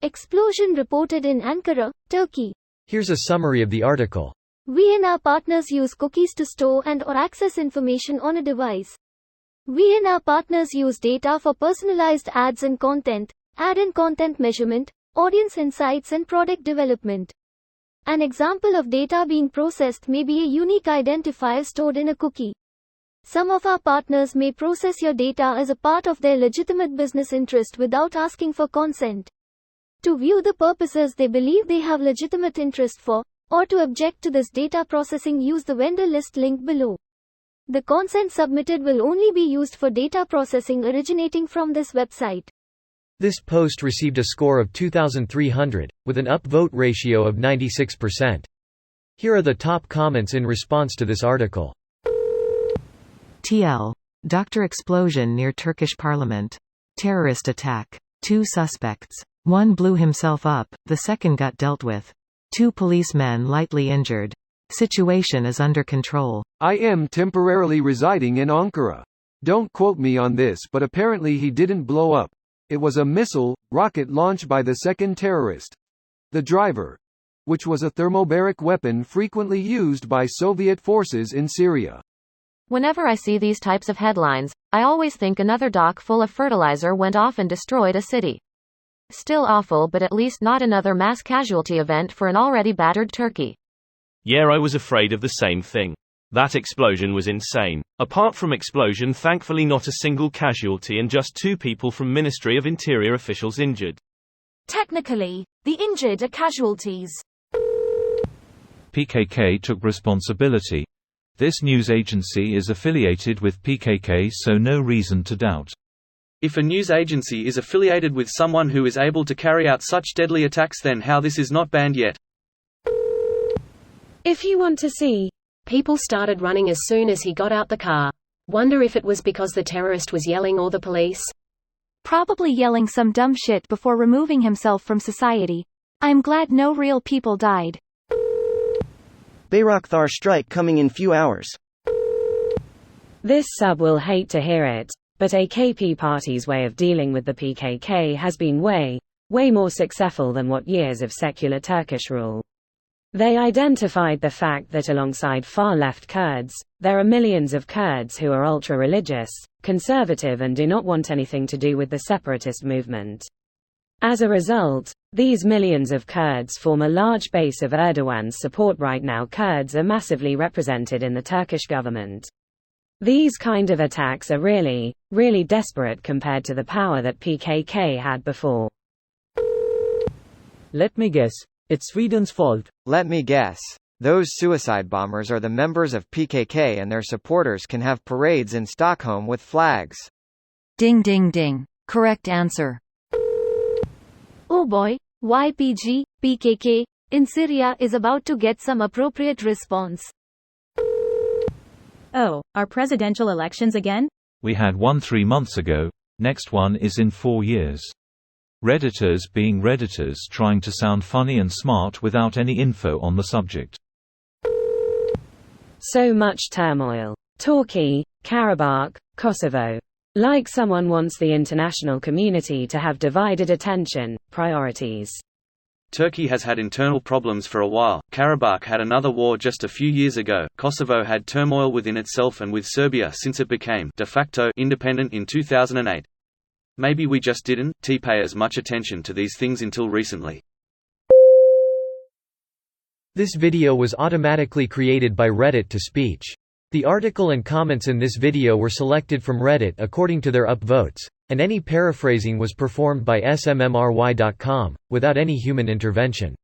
Explosion reported in Ankara, Turkey. Here's a summary of the article. We and our partners use cookies to store and/or access information on a device. We and our partners use data for personalized ads and content, ad and content measurement, audience insights and product development. An example of data being processed may be a unique identifier stored in a cookie. Some of our partners may process your data as a part of their legitimate business interest without asking for consent. To view the purposes they believe they have legitimate interest for, or to object to this data processing, use the vendor list link below. The consent submitted will only be used for data processing originating from this website. This post received a score of 2,300, with an upvote ratio of 96%. Here are the top comments in response to this article. TL. Doctor explosion near Turkish parliament. Terrorist attack. 2 suspects. 1 blew himself up, the second got dealt with. 2 policemen lightly injured. Situation is under control. I am temporarily residing in Ankara. Don't quote me on this, but apparently he didn't blow up. It was a missile, rocket launched by the second terrorist. The driver, which was a thermobaric weapon frequently used by Soviet forces in Syria. Whenever I see these types of headlines, I always think another dock full of fertilizer went off and destroyed a city. Still awful, but at least not another mass casualty event for an already battered Turkey. Yeah, I was afraid of the same thing. That explosion was insane. Apart from explosion, thankfully not a single casualty and just 2 people from Ministry of Interior officials injured. Technically, the injured are casualties. PKK took responsibility. This news agency is affiliated with PKK, so no reason to doubt. If a news agency is affiliated with someone who is able to carry out such deadly attacks, then how this is not banned yet? If you want to see, people started running as soon as he got out the car. Wonder if it was because the terrorist was yelling or the police? Probably yelling some dumb shit before removing himself from society. I'm glad no real people died. Bayraktar strike coming in few hours. This sub will hate to hear it, but AKP party's way of dealing with the PKK has been way more successful than what years of secular Turkish rule. They identified the fact that alongside far-left Kurds, there are millions of Kurds who are ultra-religious, conservative and do not want anything to do with the separatist movement. As a result, these millions of Kurds form a large base of Erdogan's support. Right now Kurds are massively represented in the Turkish government. These kind of attacks are really desperate compared to the power that PKK had before. Let me guess. It's Sweden's fault. Let me guess. Those suicide bombers are the members of PKK and their supporters can have parades in Stockholm with flags. Ding ding ding. Correct answer. Oh boy, YPG, PKK, in Syria is about to get some appropriate response. Oh, are presidential elections again? We had one 3 months ago, next one is in 4 years. Redditors being Redditors trying to sound funny and smart without any info on the subject. So much turmoil. Turkey, Karabakh, Kosovo. Like someone wants the international community to have divided attention, priorities. Turkey has had internal problems for a while. Karabakh had another war just a few years ago. Kosovo had turmoil within itself and with Serbia since it became de facto independent in 2008. Maybe we just didn't pay as much attention to these things until recently. This video was automatically created by Reddit to speech. The article and comments in this video were selected from Reddit according to their upvotes, and any paraphrasing was performed by smmry.com, without any human intervention.